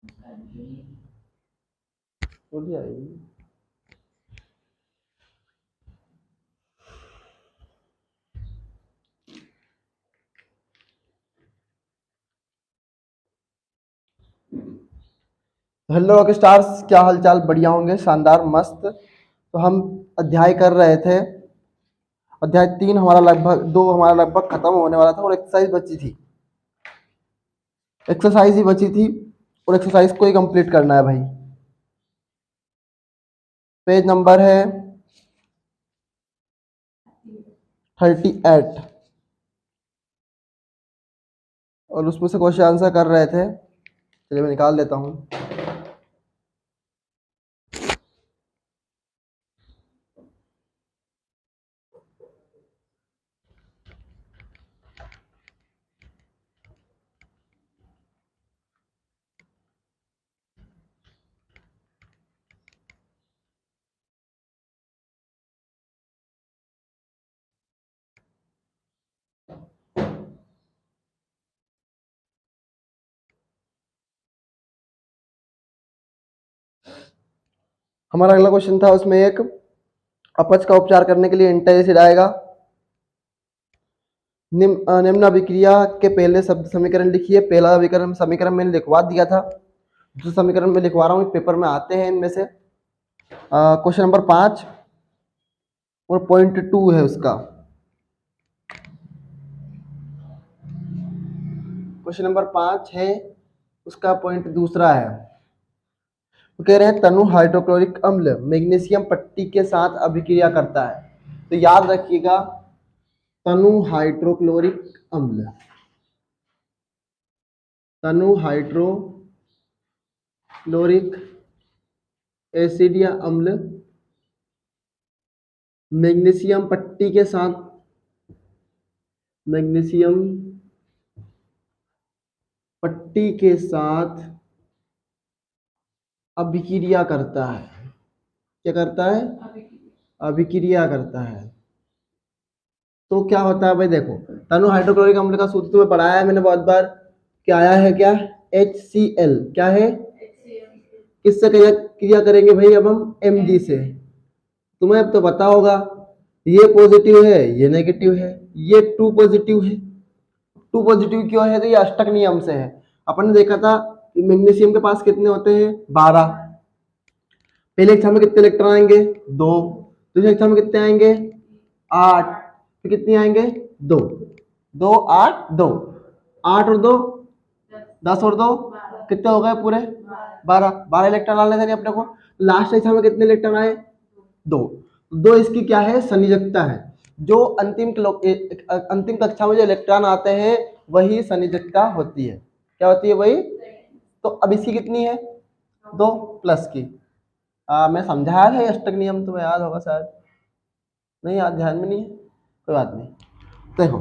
हो जाएगी। Hello rock stars, क्या हालचाल? बढ़िया होंगे, शानदार, मस्त। तो हम अध्याय कर रहे थे। अध्याय 3 हमारा लगभग, 2 हमारा लगभग खत्म होने वाला था और एक्सरसाइज बची थी। एक्सरसाइज ही बची थी और एक्सरसाइज को ही कंप्लीट करना है भाई। पेज नंबर है 38 और उसमें से क्वेश्चन आंसर कर रहे थे। चलिए मैं निकाल देता हूँ। हमारा अगला क्वेश्चन था, उसमें एक अपच का उपचार करने के लिए एंटासिड आएगा। निम्न अभिक्रिया के पहले शब्द समीकरण लिखिए। पहला अभिकरण समीकरण मैंने लिखवा दिया था, जो समीकरण में लिखवा रहा हूँ पेपर में आते हैं इनमें से। क्वेश्चन नंबर 5 और पॉइंट 2 है उसका। क्वेश्चन नंबर 5 है, उसका पॉइंट दूसरा है। तो कह रहे हैं तनु हाइड्रोक्लोरिक अम्ल मैग्नीशियम पट्टी के साथ अभिक्रिया करता है। तो याद रखिएगा, तनु हाइड्रोक्लोरिक अम्ल, तनु हाइड्रोक्लोरिक एसिड या अम्ल मैग्नीशियम पट्टी के साथ, मैग्नीशियम पट्टी के साथ अभिक्रिया करता है। क्या करता है? अभिक्रिया करता है। तो क्या होता है भाई, देखो, तनु हाइड्रोक्लोरिक अम्ल का सूत्र तुम्हें पढ़ाया है मैंने बहुत बार। क्या आया है? क्या? HCl। क्या है? किससे क्रिया क्रिया करेंगे भाई? अब हम Mg से। तुम्हें अब तो पता होगा, ये पॉजिटिव है, ये नेगेटिव है, ये 2 पॉजिटिव है। 2 पॉजिटिव क्यों है? तो ये अष्टक नियम से है। अपन ने देखा था कि मैग्नीशियम के पास कितने होते हैं? 12। पहले कक्षा में कितने इलेक्ट्रॉन आएंगे? 2। दूसरे कक्षा में कितने आएंगे? 8। फिर कितने आएंगे? 2। 2 8 2, 8 और 2 10 और 2 कितने हो गए पूरे? 12। 12 इलेक्ट्रॉन डालने थे नहीं अपने को। लास्ट कक्षा में कितने इलेक्ट्रॉन आए? 2। 2 इसकी क्या है? संयोजकता है। जो अंतिम कक्षा में जो इलेक्ट्रॉन आते हैं वही संयोजकता होती है। क्या होती है वही? तो अब इसकी कितनी है? 2 प्लस की। मैं समझाया था ये अष्टक नियम, तुम्हें याद होगा शायद। नहीं याद, ध्यान में नहीं है, कोई बात नहीं। देखो,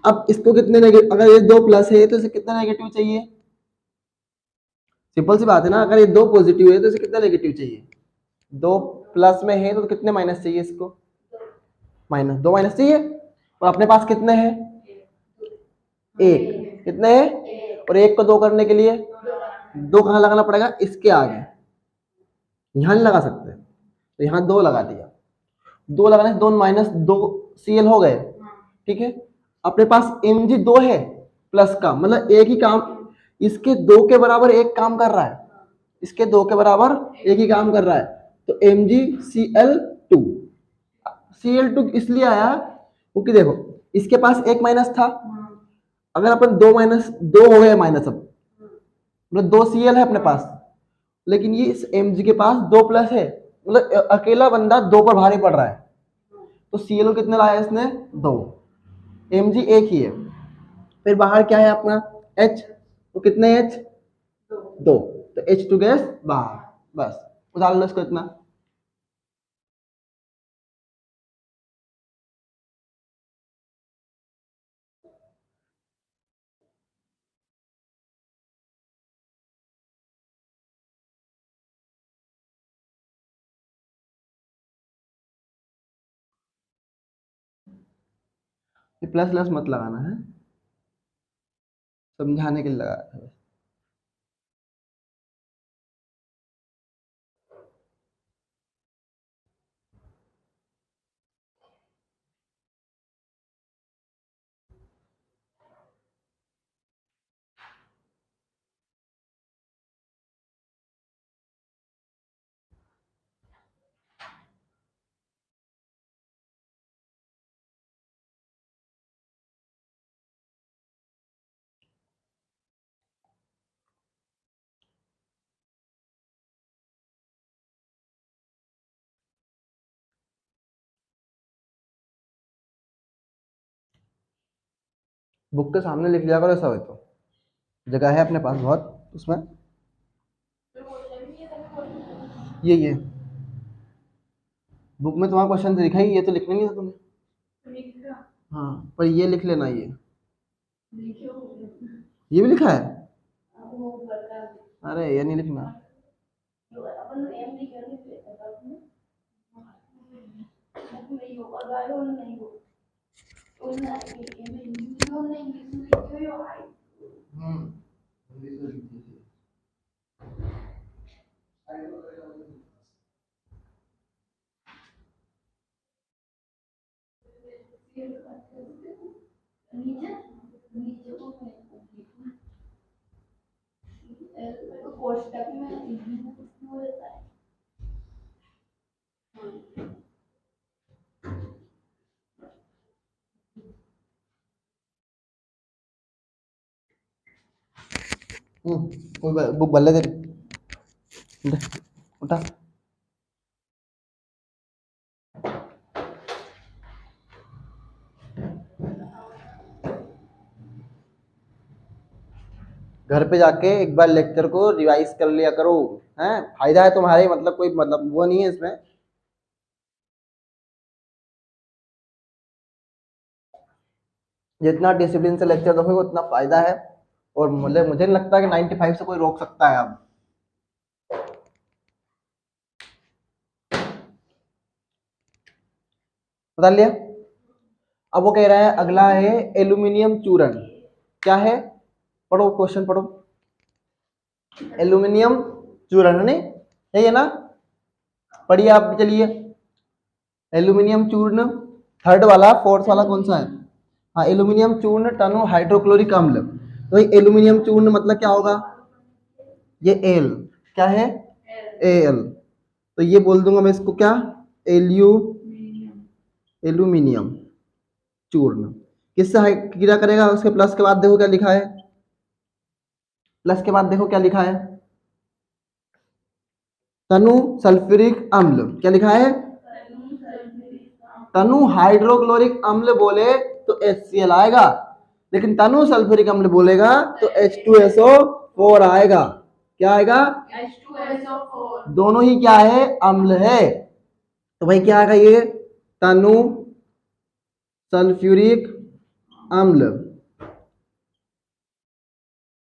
अब इसको कितने नेगेटिव, अगर ये 2 प्लस है तो इसे कितना नेगेटिव चाहिए? सिंपल सी बात है ना, अगर ये 2 पॉजिटिव है तो इसे कितना नेगेटिव चाहिए? 2 प्लस में है तो कितने माइनस चाहिए इसको? माइनस 2 माइनस चाहिए। और अपने पास कितने हैं? 1। कितने हैं? और 1 को 2 करने के लिए 2 कहाँ लगाना पड़ेगा? इसके आगे। यहाँ नहीं लगा सकते, तो यहाँ 2 लगा दिया। 2 लगाने से 2 माइनस 2 Cl हो गए। ठीक है। अपने पास Mg2 है प्लस का, मतलब एक ही काम, इसके 2 के बराबर एक काम कर रहा है। इसके 2 के बराबर एक ही काम कर रहा है। तो MgCl2। Cl2 इसलिए आया क्योंकि देखो, इसके पास एक माइनस था। अगर अपन 2 माइनस 2 हो गए माइनस, अब मतलब 2 Cl है अपने पास, लेकिन ये इस Mg के पास 2 प्लस है, मतलब अकेला बंदा 2 पर भारी पड़ रहा है। तो Cl कितने लाया इसने? 2। Mg एक ही है। फिर बाहर क्या है अपना? H। तो कितने H? 2। तो H2 गैस बाहर। बस उतार लो इसको इतना। ये प्लस प्लस मत लगाना है, समझाने के लिए लगाया था। बुक के सामने लिख लिया करो, ऐसा हो तो जगह है अपने पास बहुत उसमें। ये बुक में तुम्हारा क्वेश्चन तो लिखा ही, ये तो लिखना नहीं था तुम्हें। हाँ पर ये लिख लेना, ये भी लिखा है। अरे ये नहीं लिखना। कोई बुक बल्ले दे दे, उठा। घर पे जाके एक बार लेक्चर को रिवाइज कर लिया करो, हैं फायदा है तुम्हारे, मतलब कोई मतलब वो नहीं है इसमें। जितना डिसिप्लिन से लेक्चर दोगे उतना फायदा है, और मुझे नहीं लगता कि 95 से कोई रोक सकता है अब। बता लिया। अब वो कह रहा है अगला है एल्यूमिनियम चूर्ण। क्या है, पढ़ो क्वेश्चन पढ़ो। एल्यूमिनियम चूर्ण नहीं, यही है ना, पढ़िए आप भी चलिए। एल्यूमिनियम चूर्ण थर्ड वाला, फोर्थ वाला कौन सा है? हाँ एल्यूमिनियम चूर्ण टनु हाइड्रोक्लोरिक अम्ल। तो एल्यूमिनियम चूर्ण मतलब क्या होगा, ये एल क्या है, एल। तो ये बोल दूंगा मैं इसको क्या, एल्यूमिनियम चूर्ण। किससे क्रिया करेगा, उसके प्लस के बाद देखो क्या लिखा है, प्लस के बाद देखो क्या लिखा है, तनु सल्फ्यूरिक अम्ल। क्या लिखा है, तनु हाइड्रोक्लोरिक अम्ल बोले तो HCl आएगा, लेकिन तनु सल्फ्यूरिक अम्ल बोलेगा तो H2SO4 आएगा। क्या आएगा, H2SO4। दोनों ही क्या है, अम्ल है। तो भाई क्या आएगा ये, तनु सल्फ्यूरिक अम्ल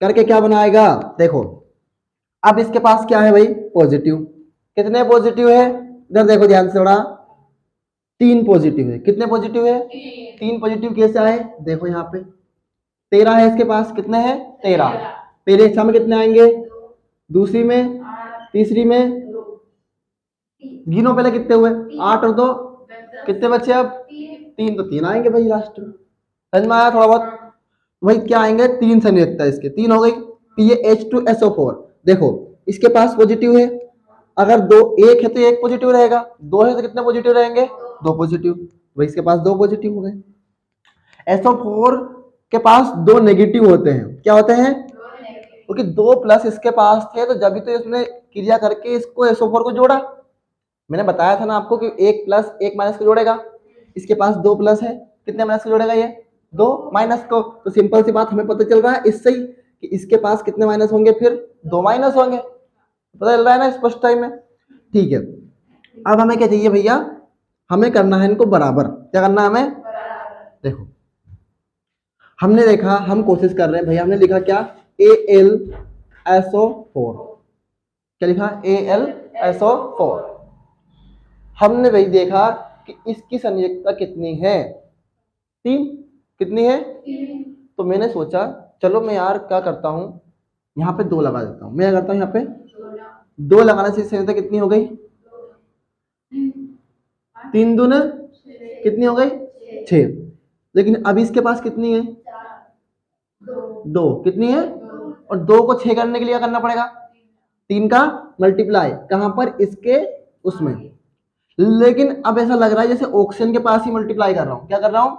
करके क्या बनाएगा, देखो अब इसके पास क्या है भाई, पॉजिटिव। कितने पॉजिटिव है, इधर देखो ध्यान से बड़ा, 3 पॉजिटिव है। कितने पॉजिटिव है, 3 पॉजिटिव। कैसे आए, देखो यहाँ पे 13 है इसके पास, कितने हैं 13। पहले इच्छा में कितने आएंगे, दूसरी में, तीसरी में, गिनो पहले कितने हुए, 8 और 2 कितने बचे, अब 3, तो 3 आएंगे भाई लास्ट में। समझ में आया थोड़ा बहुत, भाई क्या आएंगे, 3 से नहीं लगता इसके, 3 हो गई। ये H2SO4 देखो इसके पास पॉजिटिव है, अगर दो एक है तो एक पॉजिटिव रहेगा, 2 है तो कितने पॉजिटिव रहेंगे, 2 पॉजिटिव। भाई इसके पास 2 पॉजिटिव हो गए। SO4 के पास 2 नेगेटिव होते हैं। क्या होते हैं, क्योंकि 2 प्लस इसके पास थे, तो जब भी तो इसने क्रिया करके इसको SO4 को जोड़ा। मैंने बताया था ना आपको कि 1 प्लस 1 माइनस को जोड़ेगा, इसके पास 2 प्लस है, कितने माइनस को जोड़ेगा, ये 2 माइनस को। तो सिंपल सी बात हमें पता चल रहा है इससे ही कि इसके पास कितने माइनस होंगे, फिर 2 माइनस होंगे। पता चल रहा है ना स्पष्ट टाइम में, ठीक है। अब हमें क्या चाहिए भैया, हमें करना है इनको बराबर। क्या करना है हमें, देखो हमने देखा, हम कोशिश कर रहे हैं भैया, हमने लिखा क्या, AlSO4। क्या लिखा, AlSO4। हमने भाई देखा कि इसकी संयोजकता कितनी है, 3। कितनी है, 3। तो मैंने सोचा चलो मैं यार क्या करता हूं, यहाँ पे 2 लगा देता हूं। मैं क्या करता हूँ, यहाँ पे 2 लगाने से संयोजकता कितनी हो गई, 3 दूने कितनी हो गई, 6। लेकिन अभी इसके पास कितनी है, 2। कितनी है, और 2 को 6 करने के लिए करना पड़ेगा 3 का मल्टीप्लाई, कहां पर, इसके उसमें। लेकिन अब ऐसा लग रहा है जैसे ऑक्सीजन के पास ही मल्टीप्लाई कर रहा हूं। क्या कर रहा हूं,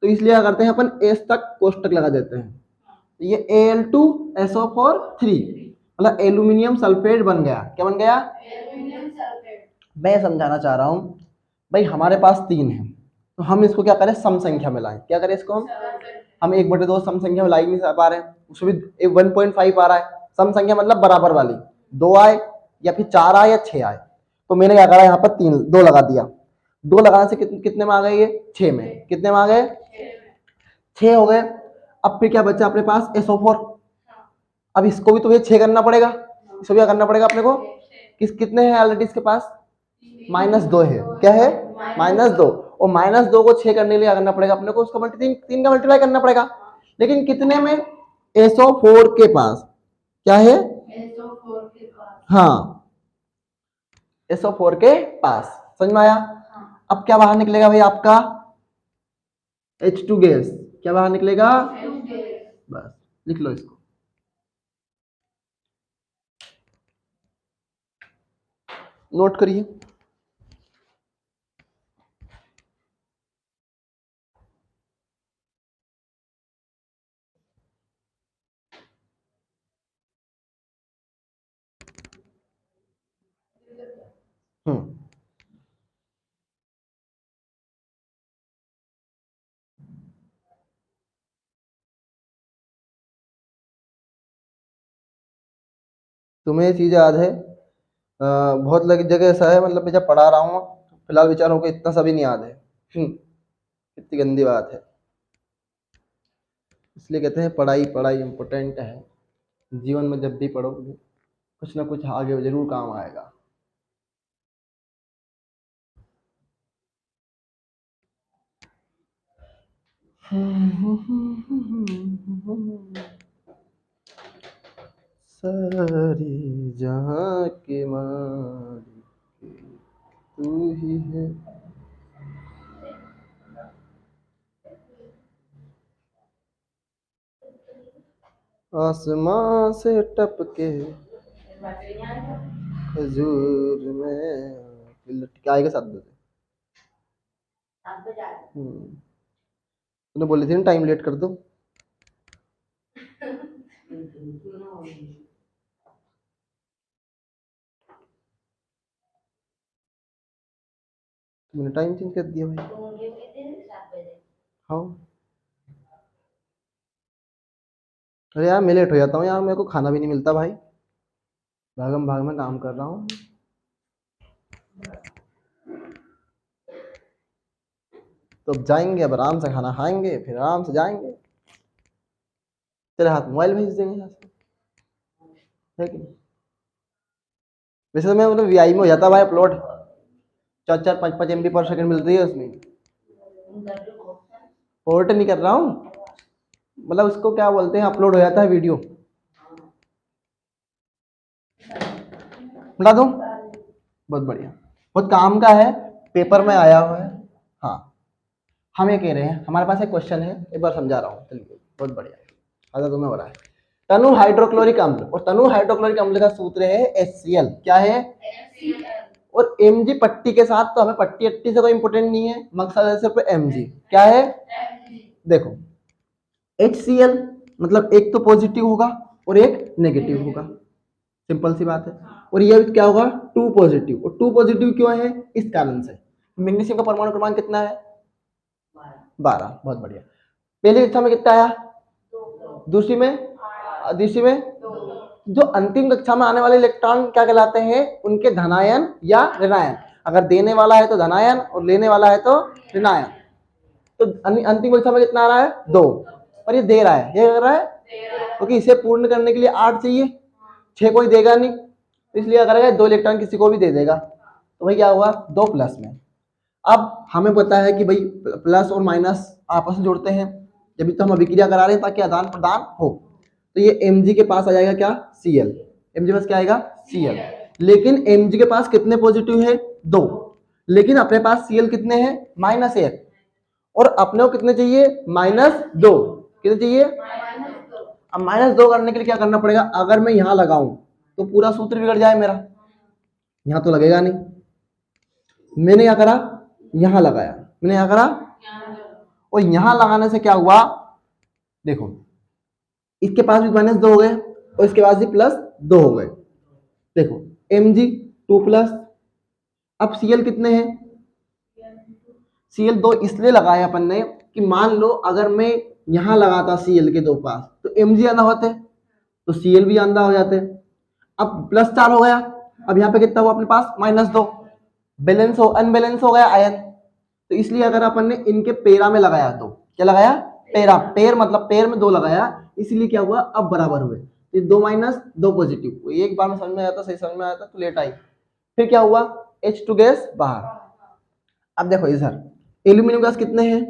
तो इसलिए क्या करते हैं अपन S तक कोष्टक लगा देते हैं। तो ये Al2SO4 3 मतलब एल्यूमिनियम सल्फेट बन गया। क्या बन गया, एल्यूमिनियम सल्फेट। मैं समझाना चाह रहा हूं भाई, हमारे पास 3 है, तो हम इसको क्या करें, सम संख्या में लाएं। क्या करें इसको हम हम 1/2 सम संख्या में ला ही नहीं पा रहे हैं, उसमें भी 1.5 आ रहा है। सम संख्या मतलब बराबर वाली, 2 आए या फिर 4 आए या 6 आए, तो मैंने क्या करा यहाँ पर 2 लगा दिया। 2 लगाने से कितने में आ गए, ये 6 में। कितने में आ गए, 6 हो गए। अब फिर क्या बचा अपने पास, SO4। अब इसको भी तो ये 6 करना पड़ेगा, इसको भी क्या करना पड़ेगा अपने को। कितने हैं ऑलरेडी इसके पास, -2 है। क्या है, -2। और -2 को 6 करने के लिए क्या करना पड़ेगा अपने को, उसका 3 का मल्टीप्लाई करना पड़ेगा। लेकिन कितने में, SO4 के पास। क्या है, SO4 के पास। हाँ, SO4 के पास। समझ में आया। अब क्या बाहर निकलेगा भाई आपका, H2 गैस। क्या बाहर निकलेगा, बस लिख लो इसको। नोट करिए। तुम्हें ये चीज याद है, बहुत लगी जगह ऐसा है, मतलब मैं जब पढ़ा रहा हूँ, फिलहाल विचारों को इतना सभी नहीं याद है। कितनी गंदी बात है। इसलिए कहते हैं पढ़ाई पढ़ाई इम्पोर्टेंट है। जीवन में जब भी पढ़ोगे कुछ ना कुछ आगे जरूर काम आएगा। सारी जहां के मालिक तू ही है। आसमां से टपके खजूर में लटके आएगा 7 बजे। तूने बोली थी ना टाइम लेट कर दो। मैंने टाइम चेंज कर दिया भाई। हाँ, अरे यार मैं लेट हो जाता हूँ यार, मेरे को खाना भी नहीं मिलता भाई, भागम भाग में काम कर रहा हूँ। तो अब जाएंगे, अब आराम से खाना खाएंगे, फिर आराम से जाएंगे, तेरे हाथ मोबाइल भेज देंगे यहाँ से, है कि नहीं। वैसे तो मैं मतलब वीआई में हो जाता भाई अपलोड, 4-4 5-5 MB पर सेकंड मिल रही है उसमें। पोर्ट नहीं कर रहा हूँ, मतलब उसको क्या बोलते हैं, अपलोड हो जाता है वीडियो। बता दूं, बहुत बढ़िया, बहुत काम का है, पेपर में आया हुआ है। हाँ, हम ये कह रहे हैं, हमारे पास एक क्वेश्चन है, एक बार समझा रहा हूँ, चलिए बहुत बढ़िया, आधा तुम्हें हो रहा है। तनु हाइड्रोक्लोरिक अम्ल, और तनु हाइड्रोक्लोरिक अम्ल का सूत्र है HCl। क्या है, और Mg पट्टी के साथ, तो हमें पट्टी अट्टी से कोई इंपोर्टेंट नहीं है, मकसद है सिर्फ Mg। क्या है, देखो HCl मतलब एक तो पॉजिटिव होगा और एक नेगेटिव होगा, सिंपल सी बात है। और ये क्या होगा, 2 पॉजिटिव, और 2 पॉजिटिव क्यों है, इस कारण से। मैग्नीशियम का परमाणु क्रमांक कितना है, 12। बहुत बढ़िया। पहली कक्षा में कितना आया, दूसरी में जो अंतिम कक्षा में आने वाले इलेक्ट्रॉन क्या कहलाते हैं, उनके धनायन या ऋणायन। अगर देने वाला है तो धनायन और लेने वाला है तो ऋणायन। तो अंतिम कक्षा में कितना आ रहा है, 2, और ये दे रहा है, ये कर रहा है, क्योंकि इसे पूर्ण करने के लिए 8 चाहिए, 6 कोई देगा नहीं, इसलिए क्या करेगा, 2 इलेक्ट्रॉन किसी को भी दे देगा। तो भाई क्या हुआ, 2 प्लस में। अब हमें पता है कि भाई प्लस और माइनस आपस में जोड़ते हैं, जब तो हम अभिक्रिया करा रहे हैं ताकि आदान प्रदान हो। तो ये Mg के पास आ जाएगा क्या, Cl। Mg पास क्या आएगा, Cl। लेकिन Mg के पास कितने पॉजिटिव है, 2, लेकिन अपने पास Cl कितने हैं, -1, और अपने को कितने चाहिए, -2। कितने चाहिए, अब -2 करने के लिए क्या करना पड़ेगा, अगर मैं यहां लगाऊं तो पूरा सूत्र बिगड़ जाए मेरा, यहां तो लगेगा नहीं। मैंने क्या करा, यहां लगाया, मैंने क्या करा, और यहां लगाने से क्या हुआ, देखो इसके पास भी -2 हो गए और इसके पास भी +2 हो गए। देखो Mg 2+, अब Cl कितने हैं, Cl 2 इसलिए लगाया अपन ने कि मान लो अगर मैं यहाँ लगाता Cl के दो पास, तो Mg आना होते तो Cl भी आंदा हो जाते। अब +4 हो गया, अब यहाँ पे कितना हुआ अपने पास -2, बैलेंस हो अनबैलेंस हो गया आयन। तो इसलिए अगर अपन ने इनके पेरा में लगाया तो क्या लगाया, पेरा, पेर मतलब पेर में 2 लगाया, इसलिए क्या हुआ अब बराबर हुए, ये 2 माइनस 2 पॉजिटिव, एक बार में समझ में आता, सही समझ में आता तो लेट आई। फिर क्या हुआ H2 गैस बाहर। अब देखो इधर एल्यूमिनियम गैस कितने हैं,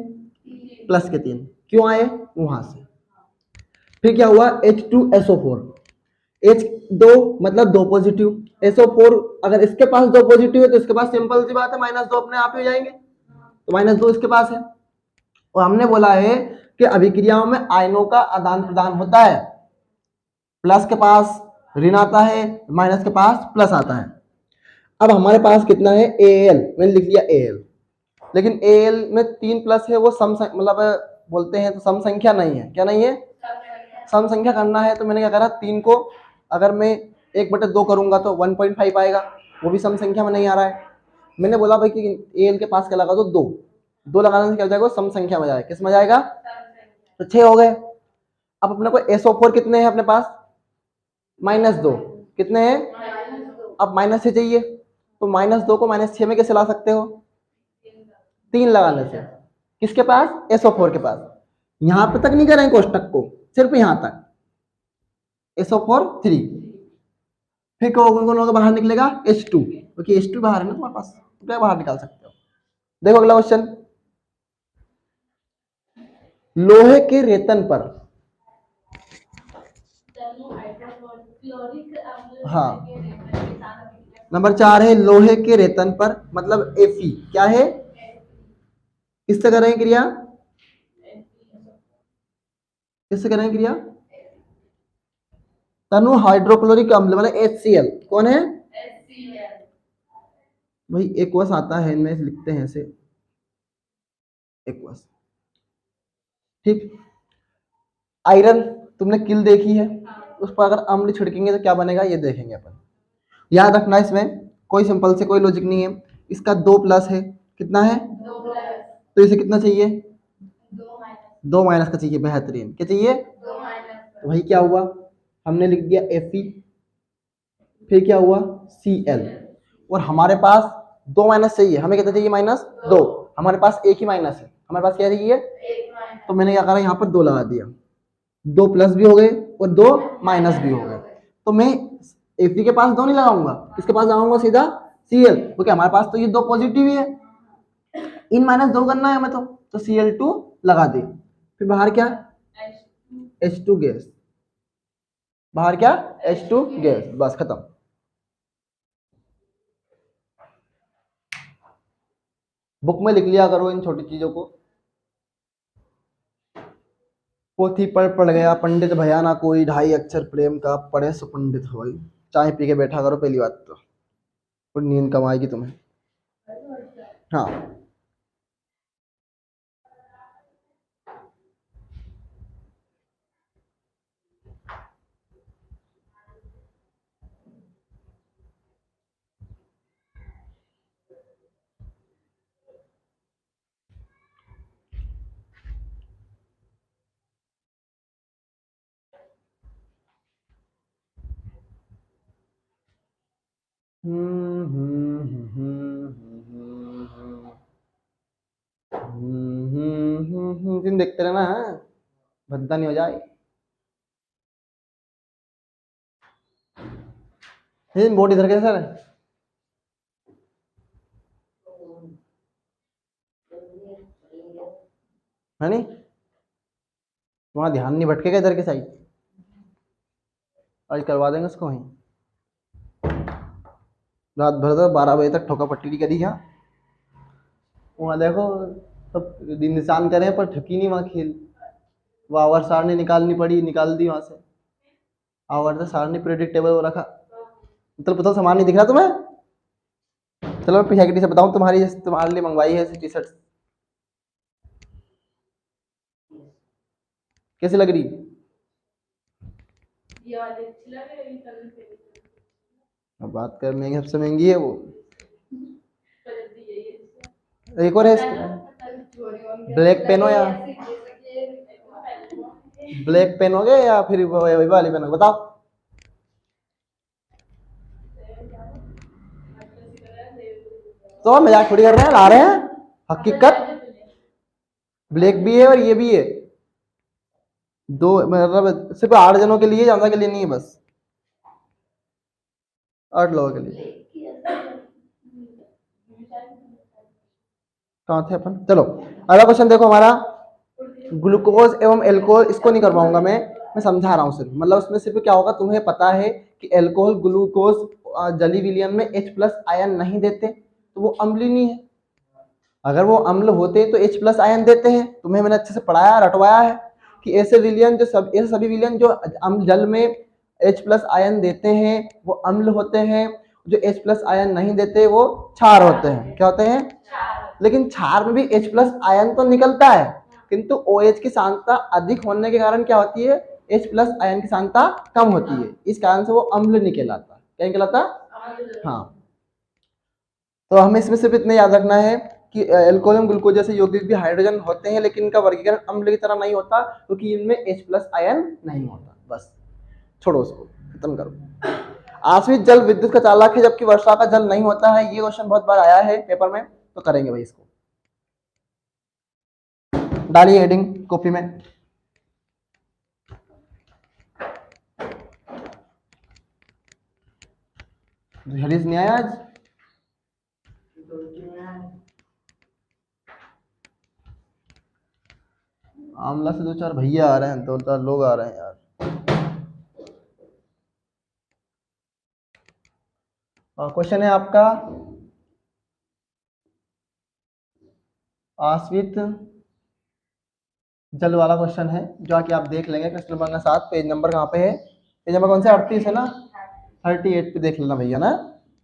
प्लस के 3, क्यों आए वहां से। फिर क्या हुआ H2SO4, H2 मतलब 2 पॉजिटिव, SO4 अगर इसके पास 2 पॉजिटिव है तो इसके पास सिंपल सी बात है -2 अपने आप ही हो जाएंगे, तो -2 इसके पास है। और हमने बोला है कि अभिक्रियाओं में आयनों का आदान प्रदान होता है, प्लस के पास ऋण आता है, माइनस के पास प्लस आता है। अब हमारे पास कितना है Al, मैंने लिख लिया Al, लेकिन Al में 3 प्लस है, वो सम मतलब बोलते हैं तो सम संख्या नहीं है, क्या नहीं है, सम संख्या करना है। तो मैंने क्या करा, 3 को अगर मैं 1/2 करूंगा तो 1.5 आएगा, वो भी सम संख्या में नहीं आ रहा है। मैंने बोला भाई कि Al के पास क्या लगा दो, 2 लगाने से क्या हो जाएगा, सम संख्या में जाएगा, किस में जाएगा, तो 6 हो गए। अब अपने को SO4 कितने हैं अपने पास, -2, कितने हैं, अब -6 चाहिए, तो -2 को -6 में कैसे ला सकते हो, 3 लगाने से, किसके पास, SO4 के पास। यहां पे तक नहीं करेंगे कोष्टक को, सिर्फ यहां तक SO4 3, फिर कौन बाहर निकलेगा H2, क्योंकि H2 बाहर है ना तुम्हारे पास, तो क्या बाहर निकाल सकते हो। देखो अगला क्वेश्चन, लोहे के रेतन पर, हाँ नंबर 4 है लोहे के रेतन पर, मतलब Fe क्या है, किससे कर रहे हैं क्रिया, किससे कर रहे हैं क्रिया, तनु हाइड्रोक्लोरिक अम्ल मतलब HCl, कौन है भाई, एक्वस आता है इनमें, लिखते हैं ऐसे एक्वस, ठीक। आयरन तुमने किल देखी है, उस पर अगर अम्ल छिड़केंगे तो क्या बनेगा, ये देखेंगे अपन। याद रखना इसमें कोई सिंपल से कोई लॉजिक नहीं है, इसका 2 प्लस है, कितना है, तो इसे कितना चाहिए, 2 माइनस का चाहिए, बेहतरीन, क्या चाहिए, तो भाई क्या हुआ, हमने लिख दिया Fe, फिर क्या हुआ Cl, और हमारे पास 2 माइनस चाहिए, हमें कितना चाहिए, -2, हमारे पास एक ही माइनस है, हमारे पास क्या चाहिए, तो मैंने क्या करा, यहाँ पर 2 लगा दिया, 2 प्लस भी हो गए और 2 माइनस भी हो गए। तो मैं Fe के पास 2 नहीं लगाऊंगा, किसके पास लगाऊंगा, सीधा Cl, क्योंकि हमारे पास तो ये 2 पॉजिटिव ही है, इन -2 करना है हमें, तो Cl2 लगा दे, फिर बाहर क्या, H2 गैस, बाहर क्या, H2 गैस, बस खत्म। बुक में लिख लिया करो इन छोटी चीजों को, पोथी पढ़ गया पंडित भया ना कोई, 2.5 अक्षर प्रेम का पढ़े सो पंडित हो। चाय पी के बैठा करो पहली बात तो नींद कम आएगी तुम्हें। हाँ तुम देखते रहना है, भद्दा नहीं हो जाए। बोर्ड इधर कैसे है, है नहीं, वहां ध्यान नहीं भटकेगा इधर के साइड, आज करवा देंगे उसको वहीं, रात भर तो 12 बजे तक ठोका पट्टी करी। हाँ वहाँ देखो सब निशान करे पर ठकी नहीं वहाँ खेल, वो आवर सारणी निकालनी पड़ी, निकाल दी वहां से, आवर सारणी प्रेडिक्टेबल हो रखा, मतलब पता सामान नहीं दिख रहा तुम्हें। चलो मैं पीछे की टी शर्ट बताऊँ, तुम्हारे लिए मंगवाई है टी शर्ट, कैसी लग रही, अब बात कर, महंगी, सबसे महंगी है वो, एक और है ब्लैक पेन हो या ब्लैक पेनोगे या फिर वही वाली पेनोगे, बताओ। तो मजाक थोड़ी कर रहे हैं, ला रहे हैं हकीकत। ब्लैक भी है और ये भी है, दो मतलब सिर्फ 8 जनों के लिए, ज्यादा के लिए नहीं है, बस 8 लोगों के लिए। कहाँ थे अपन, चलो अगला क्वेश्चन देखो हमारा। ग्लूकोज एवं एल्कोहल, इसको नहीं करवाऊंगा मैं समझा रहा हूँ सिर्फ, मतलब उसमें सिर्फ क्या होगा, तुम्हें पता है कि एल्कोहल ग्लूकोज जली विलियन में H+ आयन नहीं देते, तो वो अम्ल नहीं है। अगर वो अम्ल होते तो H+ आयन देते हैं, तुम्हें मैंने अच्छे से पढ़ाया रटवाया है कि ऐसे विलियन जो सब ऐसे सभी विलियन जो अम्ल जल में H+ आयन देते हैं वो अम्ल होते हैं, जो H+ आयन नहीं देते वो क्षार होते हैं। क्या होते हैं? लेकिन क्षार में भी H+ आयन तो निकलता है, किंतु OH की सांद्रता अधिक होने के कारण क्या होती है, H+ आयन की सांद्रता कम होती है, इस कारण से वो अम्ल नहीं कहलाता। क्या कहलाता? हाँ। तो हमें इसमें सिर्फ इतना याद रखना है कि एल्कोहल एवं ग्लूकोज जैसे यौगिक भी हाइड्रोजन होते हैं, लेकिन इनका वर्गीकरण अम्ल की तरह नहीं होता, क्योंकि इनमें H+ आयन नहीं होता। बस छोड़ो, उसको खत्म करो। आश्रित जल विद्युत का चालक है जबकि वर्षा का जल नहीं होता है, ये क्वेश्चन बहुत बार आया है पेपर में, तो करेंगे भाई इसको। डालिए हेडिंग कॉपी में। हरीश नहीं आया आज? आमला से 2-4 भैया आ रहे हैं, 2-4 लोग आ रहे हैं यार। क्वेश्चन है आपका, आश्रित जल वाला क्वेश्चन है, जो कि आप देख लेंगे क्वेश्चन नंबर 7, पेज नंबर कहाँ पे है, पेज नंबर कौन से, 38 है ना, 38 पे देख लेना भैया ना,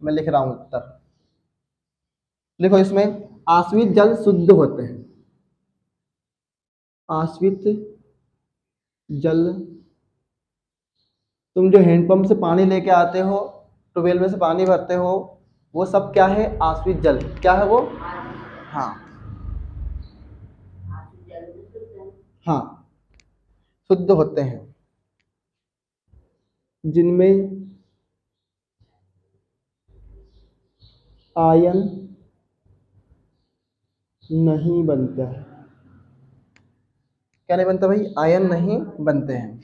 मैं लिख रहा हूँ उत्तर। लिखो इसमें, आश्रित जल शुद्ध होते हैं, आश्रित जल, तुम जो हैंडपंप से पानी लेके आते हो, ट्यूबवेल में से पानी भरते हो, वो सब क्या है, आश्रित जल। क्या है वो? हाँ हाँ, शुद्ध होते हैं, जिनमें आयन नहीं बनता है। क्या नहीं बनता भाई? आयन नहीं बनते हैं।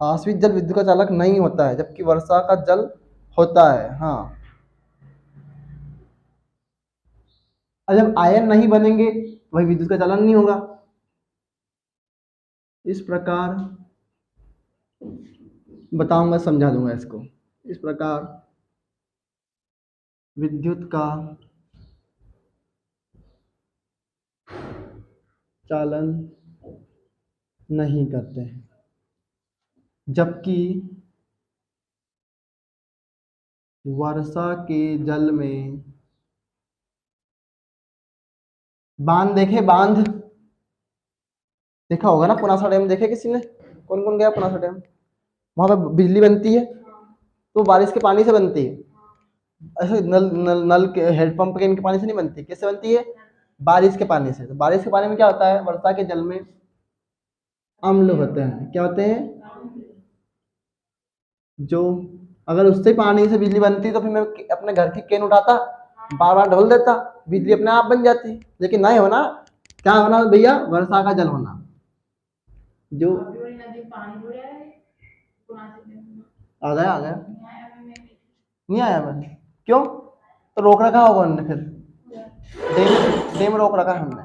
आश्रित जल विद्युत का चालक नहीं होता है जबकि वर्षा का जल होता है। हाँ, और जब आयन नहीं बनेंगे तो वही विद्युत का चालन नहीं होगा। इस प्रकार बताऊंगा, समझा दूंगा इसको। इस प्रकार विद्युत का चालन नहीं करते हैं, जबकि वर्षा के जल में, बांध देखे, बांध देखा होगा ना, पुनासा डैम देखे किसी ने? कौन कौन गया पुनासा डैम? वहां पे बिजली बनती है तो बारिश के पानी से बनती है, ऐसे नल के हेडपंप के इनके पानी से नहीं बनती। कैसे बनती है? बारिश के पानी से। तो बारिश के पानी में क्या होता है, वर्षा के जल में अम्ल होते हैं। क्या होते हैं? जो, अगर उससे पानी से बिजली बनती तो फिर मैं अपने घर की कैन उठाता, बार बार ढोल देता, बिजली अपने आप बन जाती। लेकिन नहीं होना, क्या होना भैया, वर्षा का जल होना। जो आ गया, आ गया, नहीं आया मैंने, क्यों? तो रोक रखा होगा उन्होंने, फिर डैम रोक रखा है हमने।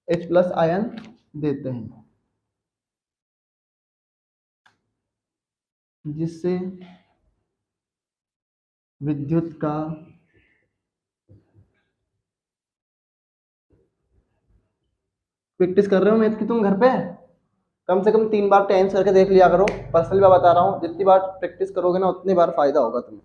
H+ आयन देते हैं, जिससे विद्युत का प्रैक्टिस कर रहे हो मैथ की तुम घर पे? कम से कम 3 बार टेंस करके देख लिया करो। पर्सनली मैं बता रहा हूँ, जितनी बार प्रैक्टिस करोगे ना उतनी बार फायदा होगा तुम्हें।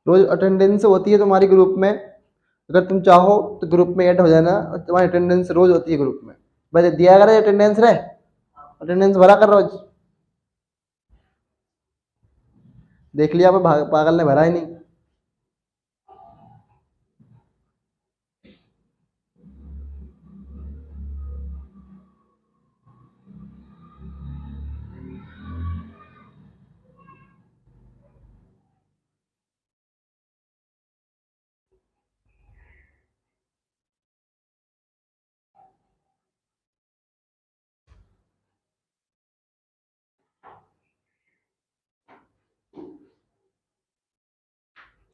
रोज अटेंडेंस होती है तुम्हारी ग्रुप में, अगर तुम चाहो तो ग्रुप में ऐड हो जाना, और तुम्हारी अटेंडेंस रोज होती है ग्रुप में। बस दिया करे अटेंडेंस रे, अटेंडेंस भरा कर रोज। देख लिया पागल ने भरा ही नहीं।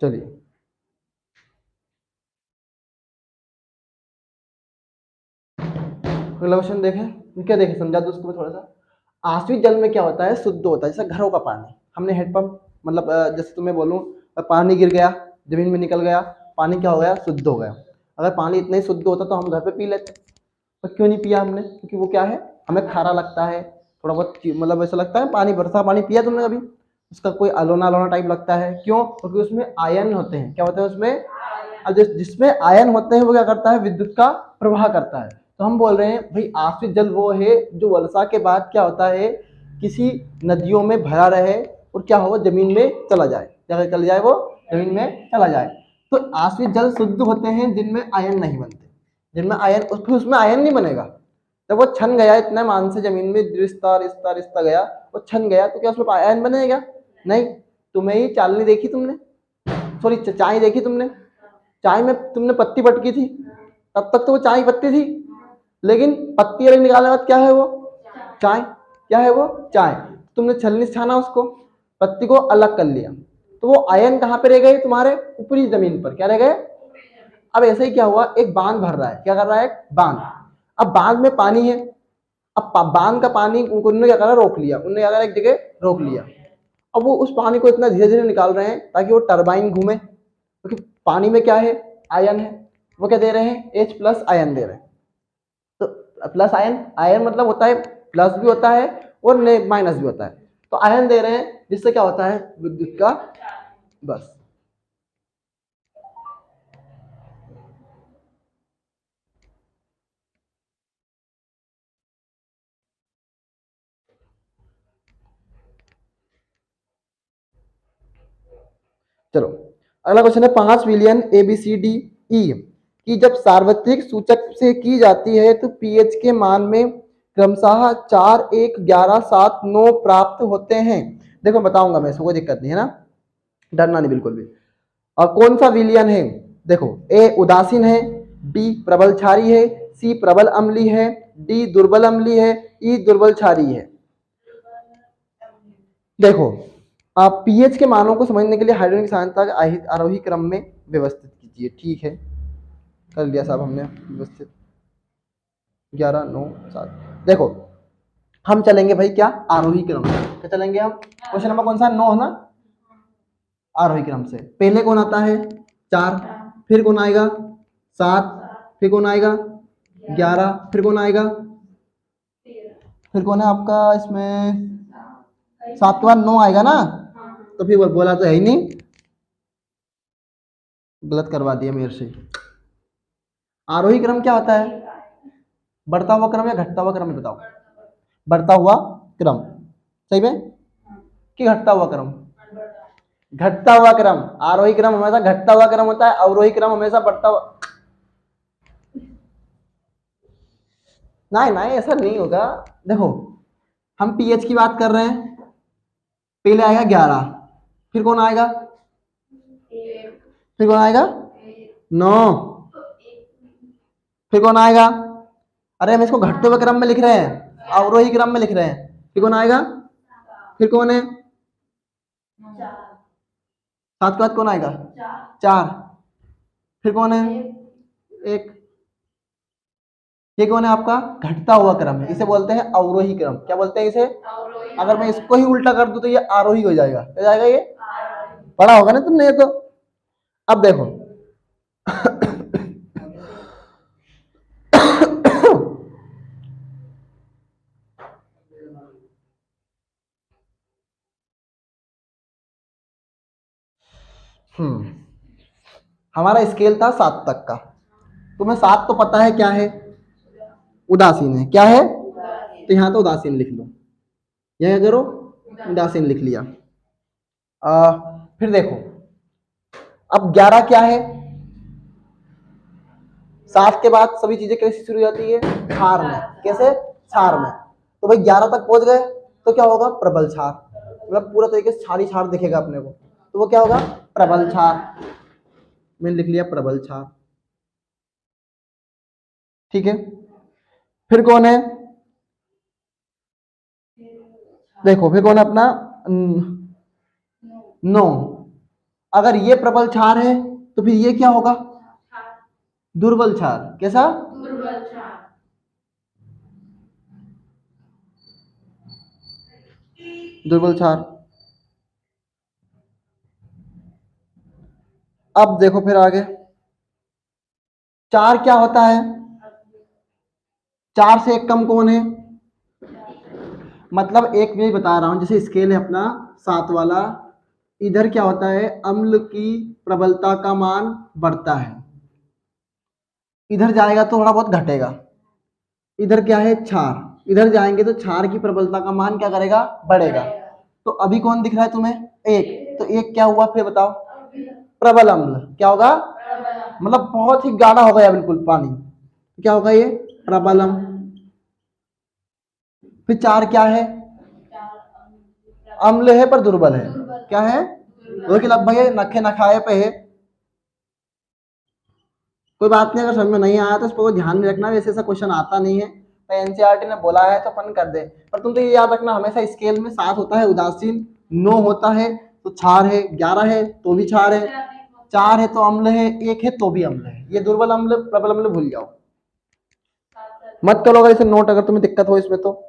चलिए अगला क्वेश्चन देखें, क्या देखें समझा दो उसको थोड़ा सा। आश्रित जल में क्या होता है, शुद्ध होता है, जैसे घरों का पानी, हमने हेडपंप मतलब जैसे तुम्हें बोलूँ पानी गिर गया जमीन में निकल गया, पानी क्या हो गया, शुद्ध हो गया। अगर पानी इतना ही शुद्ध होता तो हम घर पे पी लेते, पर क्यों नहीं पिया हमने, क्योंकि वो क्या है, हमें खारा लगता है, थोड़ा बहुत मतलब ऐसा लगता है। पानी बरसा पानी पिया तुमने कभी, उसका कोई अलोना अलोना टाइप लगता है, क्यों, क्योंकि उसमें आयन होते हैं। क्या होते हैं उसमें, अब जिसमें आयन होते हैं वो क्या करता है, विद्युत का प्रवाह करता है। तो हम बोल रहे हैं भाई आश्रित जल वो है जो वर्षा के बाद क्या होता है, किसी नदियों में भरा रहे और क्या हो, जमीन में चला जाए, क्या चला जाए, वो जमीन में चला जाए। तो आश्रित जल शुद्ध होते हैं जिनमें आयन नहीं बनते, जिनमें आयन, उसमें आयन नहीं बनेगा। जब वो छन गया इतने मान से जमीन में रिश्ता रिश्ता रिश्ता गया, वो छन गया, तो क्या उसमें आयन बनेगा, नहीं। तुम्हें ही चालनी देखी तुमने, सॉरी चाय देखी तुमने, चाय में तुमने पत्ती पटकी थी, तब तक तो वो चाय पत्ती थी, लेकिन पत्ती अलग निकालने के बाद क्या है वो, चाय, क्या है वो, चाय। तुमने छलनी से छाना उसको, पत्ती को अलग कर लिया, तो वो आयन कहाँ पे रह गए, तुम्हारे ऊपरी जमीन पर क्या रह गए। अब ऐसे ही क्या हुआ, एक बांध भर रहा है, क्या कर रहा है, बांध। अब बांध में पानी है, अब बांध का पानी उन्होंने क्या करा, रोक लिया, उन्होंने क्या करा, एक जगह रोक लिया। अब वो उस पानी को इतना धीरे धीरे निकाल रहे हैं ताकि वो टरबाइन घूमे, क्योंकि पानी में क्या है, आयन है। वो क्या दे रहे हैं, H प्लस आयन दे रहे हैं। तो प्लस आयन, आयन मतलब होता है प्लस भी होता है और माइनस भी होता है, तो आयन दे रहे हैं जिससे क्या होता है, विद्युत का, बस। चलो अगला क्वेश्चन है, 5 बिलियन ABCDE की जब सार्वत्रिक सूचक से की जाती है तो पीएच के मान में क्रमशः 4, 1, 11, 7, 9 प्राप्त होते हैं। देखो बताऊंगा मैं, इसको कोई दिक्कत नहीं है ना, डरना नहीं बिल्कुल भी। और कौन सा विलियन है, देखो ए उदासीन है, बी प्रबल क्षारी है, सी प्रबल अम्ली है, डी दुर्बल अम्ली है, ई दुर्बल क्षारी है। देखो आप पीएच के मानों को समझने के लिए हाइड्रोजन की सांद्रता आरोही क्रम में व्यवस्थित कीजिए, ठीक है, कर लिया साहब हमने व्यवस्थित। 11, 9, 7, देखो हम चलेंगे भाई क्या, आरोही क्रम में, क्या चलेंगे हम, क्वेश्चन नंबर कौन सा, 9 है ना, आरोही क्रम से। पहले कौन आता है, 4, फिर कौन आएगा, 7, फिर कौन आएगा, 11, फिर कौन आएगा, फिर कौन है आपका इसमें, 7 के बाद 9 आएगा ना, तो फिर बोला तो है ही नहीं, गलत करवा दिया मेरे से। आरोही क्रम क्या होता है, बढ़ता हुआ क्रम या घटता हुआ क्रम, बताओ, बढ़ता हुआ क्रम, सही में, कि घटता हुआ क्रम, घटता हुआ क्रम। आरोही क्रम हमेशा घटता हुआ क्रम होता है, अवरोही क्रम हमेशा बढ़ता हुआ, नहीं नहीं ऐसा नहीं होगा। देखो हम पीएच की बात कर रहे हैं, पहले आएगा 11, फिर कौन आएगा, फिर कौन आएगा, 9, फिर कौन आएगा, अरे हम इसको घटते हुए क्रम में लिख रहे हैं, अवरोही क्रम में लिख रहे हैं, फिर कौन आएगा, फिर कौन है, 7 के बाद कौन आएगा, 4, फिर कौन है, 1, ये कौन है आपका, घटता हुआ क्रम है, इसे बोलते हैं अवरोही क्रम। क्या बोलते हैं इसे, अगर मैं इसको ही उल्टा कर दूं तो ये आरोही हो जाएगा, क्या जाएगा, ये पढ़ा होगा ना तुमने ये तो। अब देखो हमारा स्केल था 7 तक का। तुम्हें 7 तो पता है क्या है, उदासीन है। क्या है? तो यहाँ तो उदासीन लिख लो, यह क्या करो, उदासीन लिख लिया। फिर देखो अब 11 क्या है, 7 के बाद सभी चीजें कैसे शुरू हो जाती है, क्षार में। कैसे? क्षार में। तो भाई 11 तक पहुंच गए तो क्या होगा, प्रबल क्षार, मतलब पूरा तरीके से क्षार ही क्षार दिखेगा अपने को, तो वो क्या होगा, प्रबल क्षार। मैंने लिख लिया प्रबल क्षार। ठीक है, फिर कौन है, देखो फिर कौन है अपना 9। अगर ये प्रबल क्षार है तो फिर ये क्या होगा, दुर्बल क्षार। कैसा? दुर्बल क्षार। अब देखो फिर आगे 4 क्या होता है, 4 से एक कम कौन है, मतलब एक मैं बता रहा हूं, जैसे स्केल है अपना 7 वाला, इधर क्या होता है, अम्ल की प्रबलता का मान बढ़ता है, इधर जाएगा तो थोड़ा बहुत घटेगा। इधर क्या है, क्षार, इधर जाएंगे तो क्षार की प्रबलता का मान क्या करेगा, बढ़ेगा। तो अभी कौन दिख रहा है तुम्हें, एक, तो एक क्या हुआ फिर बताओ, प्रबल अम्ल। क्या होगा, मतलब बहुत ही गाढ़ा हो गया बिल्कुल पानी, क्या होगा ये, प्रबल अम्ल। फिर 4 क्या है, अम्ल है पर दुर्बल है। क्या है, वो कि लगभग ये नखे नखाए पे है। कोई बात नहीं, अगर समझ में नहीं आया तो इस पर ध्यान नहीं रखना, वैसे ऐसा क्वेश्चन आता नहीं है, तो एनसीईआरटी ने बोला है तो अपन कर दे। पर तुम तो ये याद रखना, हमेशा स्केल में 7 होता है उदासीन, 9 होता है तो क्षार है, 11 है तो भी क्षार है, 4 है तो अम्ल है, 1 है तो भी अम्ल है। ये दुर्बल अम्ल प्रबल अम्ल भूल जाओ, मत करो अगर इसे नोट, अगर तुम्हें दिक्कत हो इसमें तो।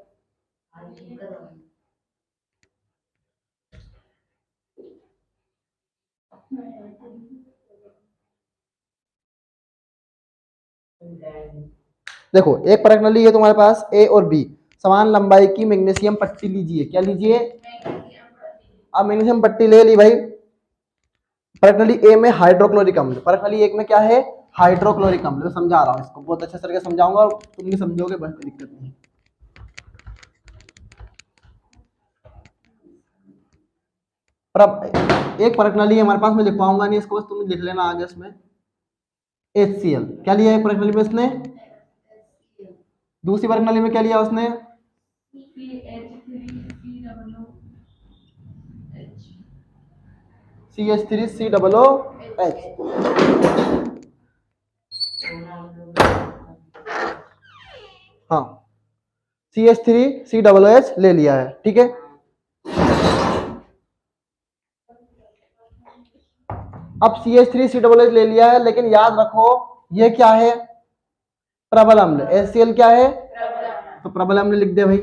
देखो एक परख नली है तुम्हारे पास ए और बी, समान लंबाई की मैग्नीशियम पट्टी लीजिए। क्या लीजिए, अब मैग्नीशियम पट्टी ले ली भाई। परख नली ए में हाइड्रोक्लोरिक अम्ल, परख नली एक में क्या है, हाइड्रोक्लोरिक अम्ल। मैं समझा रहा हूँ इसको, बहुत अच्छे तरीके से समझाऊंगा और तुम भी समझोगे, बस कोई दिक्कत नहीं। पर अब एक परख नली है हमारे पास, मैं लिख पाऊंगा नहीं इसको, बस तुम लिख लेना आगे इसमें HCl। क्या लिया है परख नली में इसने, दूसरी परख नली में क्या लिया उसने, CH3COOH। हाँ, CH3COOH ले लिया है। ठीक है, अब CH3COOH ले लिया है, लेकिन याद रखो ये क्या है, प्रबल अम्ल। HCl क्या है, तो प्रबल अम्ल लिख दे भाई।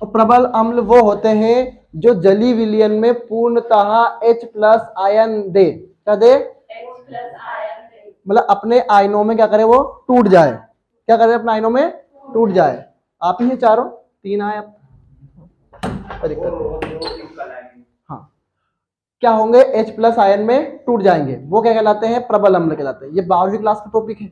तो प्रबल अम्ल वो होते हैं जो जलीय विलयन में पूर्णतः H+ आयन दे। क्या दे, मतलब अपने आयनों में क्या करे, वो टूट जाए। क्या करे, अपने आयनों में टूट जाए। आप ही हैं चारों, 3 आए अब, हाँ, क्या होंगे, H+ आयन में टूट जाएंगे, वो क्या कहलाते हैं, प्रबल अम्ल कहलाते हैं। ये 12वीं क्लास का टॉपिक है,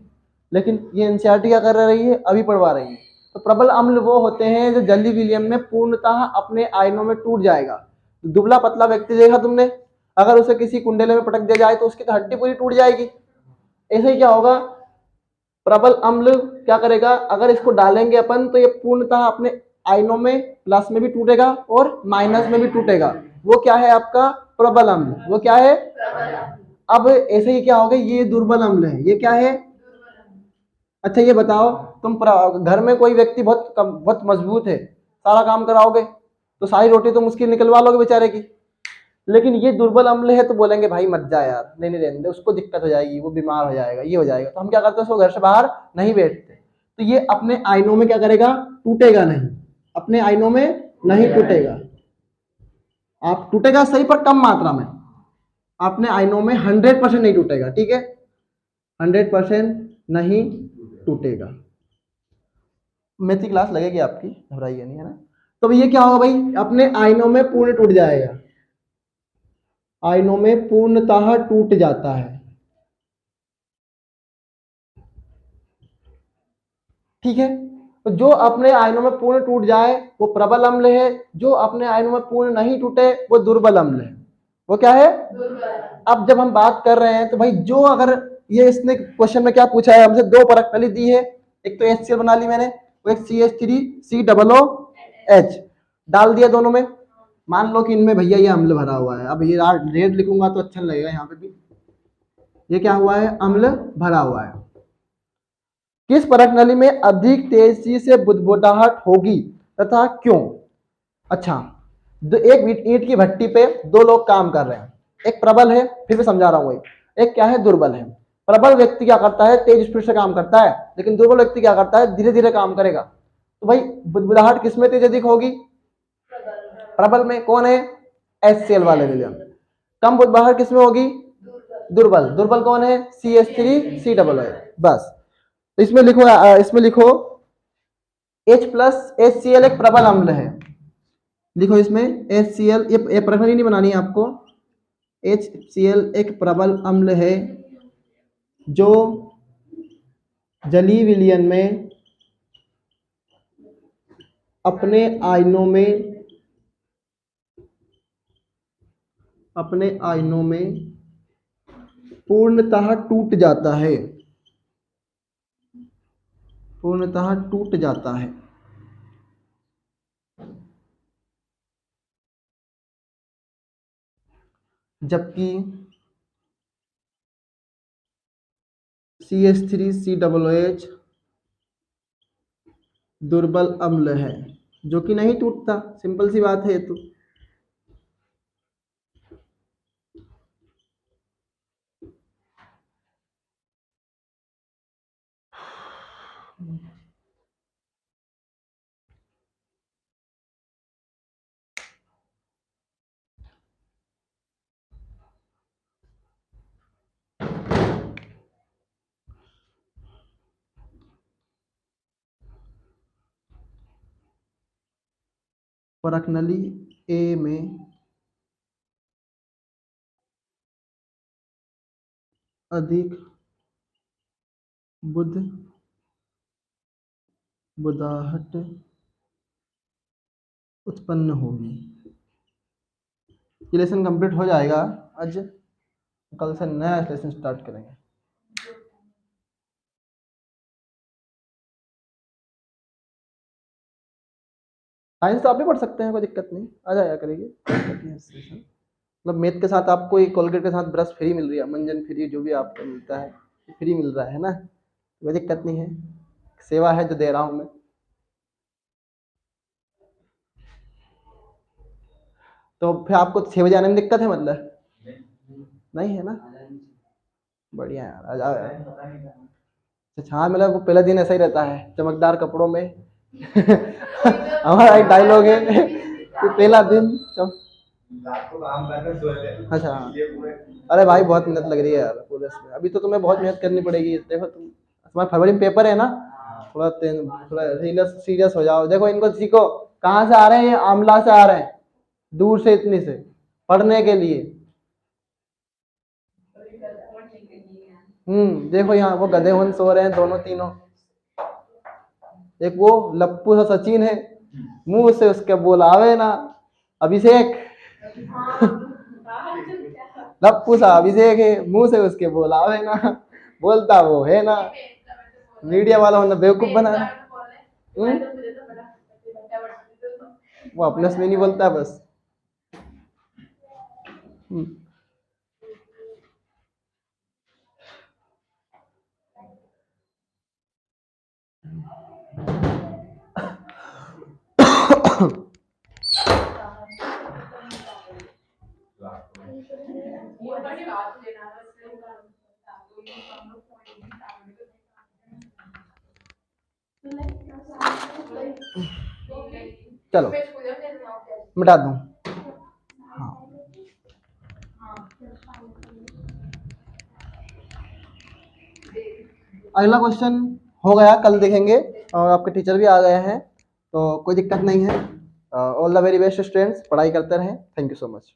लेकिन ये एनसीईआरटी क्या कर रही है, अभी पढ़वा रही है। तो प्रबल अम्ल वो होते हैं जो जलीय विलयन में पूर्णतः अपने आयनों में टूट जाएगा। दुबला पतला व्यक्ति देखा तुमने, अगर उसे किसी कुंडेले में पटक दिया जाए तो उसकी तो हड्डी पूरी टूट जाएगी। ऐसे ही क्या होगा, प्रबल अम्ल क्या करेगा, अगर इसको डालेंगे अपन तो ये पूर्णतः अपने आयनों में प्लस में भी टूटेगा और माइनस में भी टूटेगा। वो क्या है आपका, प्रबल अम्ल। वो क्या है, अब ऐसे ही क्या होगा, ये दुर्बल अम्ल है। ये क्या है, अच्छा ये बताओ, तुम घर में कोई व्यक्ति बहुत मजबूत है, सारा काम कराओगे तो सारी रोटी तुम उसकी निकलवा लोगे बेचारे की, लेकिन ये दुर्बल अम्ल है तो बोलेंगे भाई मत जा यार, नहीं नहीं रहने दे, उसको दिक्कत हो जाएगी, वो बीमार हो जाएगा, ये हो जाएगा। तो हम क्या करते हैं, उसको घर से बाहर नहीं बैठते। तो ये अपने आयनों में क्या करेगा, टूटेगा नहीं, अपने आयनों में नहीं टूटेगा। आप टूटेगा सही पर कम मात्रा में, अपने आयनों में 100% नहीं टूटेगा। ठीक है, 100% नहीं टूटेगा। मैथ की क्लास लगेगी आपकी, घबराइए नहीं, है ना। तो ये क्या होगा भाई, अपने आयनों में पूर्ण टूट जाएगा, आयनों में पूर्णतः टूट जाता है। ठीक है, तो जो अपने आयनों में पूर्ण टूट जाए वो प्रबल अम्ल है, जो अपने आयनों में पूर्ण नहीं टूटे वो दुर्बल अम्ल है। वो क्या है? अब जब हम बात कर रहे हैं तो भाई जो अगर ये इसने क्वेश्चन में क्या पूछा है हमसे, दो परख नली दी है, एक तो HCl बना ली मैंने, वो एक CH3COOH डाल दिया दोनों में। मान लो कि इनमें भैया ये अम्ल भरा हुआ है, अब ये रेड लिखूंगा तो अच्छा लगेगा, यहाँ पे भी ये क्या हुआ है, अम्ल भरा हुआ है। किस परख नली में अधिक तेजी से बुदबुदाहट होगी तथा क्यों? अच्छा, एक ईंट की भट्टी पे दो लोग काम कर रहे हैं, एक प्रबल है, फिर भी समझा रहा हूं, एक क्या है, दुर्बल है। प्रबल व्यक्ति क्या करता है, तेज स्पीड से काम करता है, लेकिन दुर्बल व्यक्ति क्या करता है, धीरे धीरे काम करेगा। तो भाई बुदबुदाहट किसमें तेज अधिक होगी? प्रबल में। कौन है? HCl वाले विलयन। कम बुदबुदाहट किसमें होगी? दुर्बल। दुर्बल कौन है? CH3COOH। बस, तो इसमें लिखो H+HCl एक प्रबल अम्ल है। लिखो इसमें HCl, ये प्रश्न नहीं बनानी है आपको। HCl एक प्रबल अम्ल है जो जलीय विलयन में अपने आयनों में पूर्णतः टूट जाता है, पूर्णतः टूट जाता है। जबकि CH3COOH दुर्बल अम्ल है जो कि नहीं टूटता। सिंपल सी बात है ये तो। परख नली ए में अधिक बुदबुदाहट उत्पन्न होगी। ये लेसन कंप्लीट हो जाएगा आज, कल से नया लेसन स्टार्ट करेंगे। साइंस तो आप भी पढ़ सकते हैं, कोई दिक्कत नहीं, आ जाया करेगी। मतलब मैथ के साथ आपको एक कोलगेट के साथ ब्रश फ्री मिल रही है, मंजन फ्री, जो भी आपको मिलता है फ्री मिल रहा है ना, कोई दिक्कत नहीं है, सेवा है जो दे रहा हूँ मैं। तो फिर आपको 6 बजे आने में दिक्कत है मतलब? नहीं है ना? बढ़िया यार, आ जाओ यार। अच्छा हाँ, मतलब वो पहला दिन ऐसा ही रहता है, चमकदार कपड़ों में। हमारा एक डायलॉग है कि पहला दिन अच्छा हाँ। अरे भाई बहुत मेहनत लग रही है यार पुलिस में, अभी तो तुम्हें बहुत मेहनत करनी पड़ेगी। देखो तुम्हारा फरवरी में पेपर है ना, थोड़ा सीरियस हो जाओ। देखो इनको सीखो, कहाँ से आ रहे हैं ये? आमला से आ रहे हैं, दूर से इतनी से पढ़ने के लिए। देखो यहाँ वो गधे वंश हो रहे हैं दोनों तीनों। एक वो लप्पू सा सचिन है, मुंह से उसके बोलावे ना। अभिषेक लप्पू सा अभिषेक है, मुंह से उसके बोलावे ना, बोलता वो है ना। मीडिया वाला मतलब बेवकूफ बना है। वो अपने से नहीं बोलता बस। चलो मिटा दूं। हाँ अगला क्वेश्चन हो गया, कल देखेंगे, और आपके टीचर भी आ गए हैं तो कोई दिक्कत नहीं है। All the very best students, पढ़ाई करते रहें। Thank you so much.